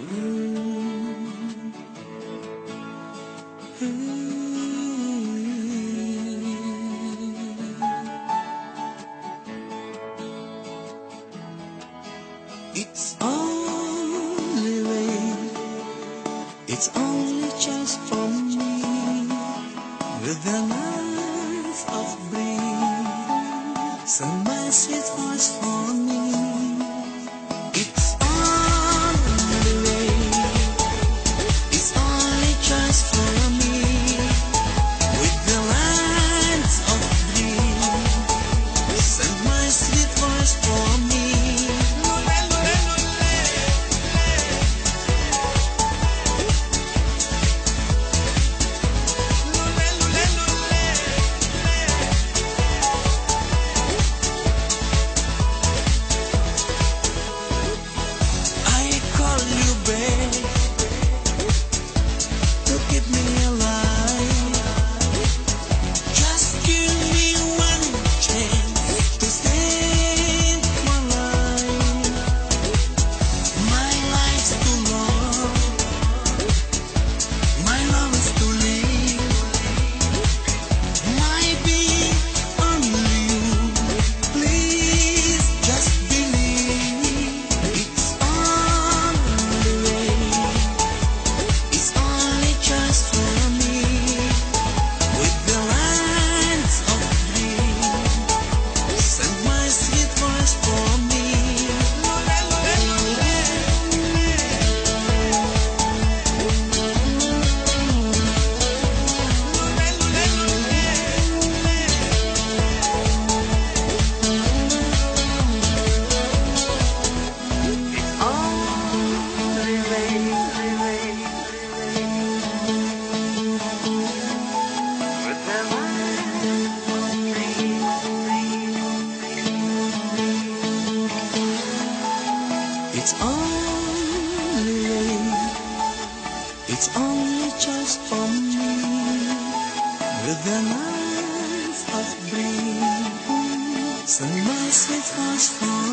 It's only rain, it's only just for me, with the nights of breeze, send my sweet voice for me. It's only rain, it's only just for me, with the lights of breeze, send my sweet voice for me. It's only rain, it's only just for me, with the nights of breeze, send my sweet voice for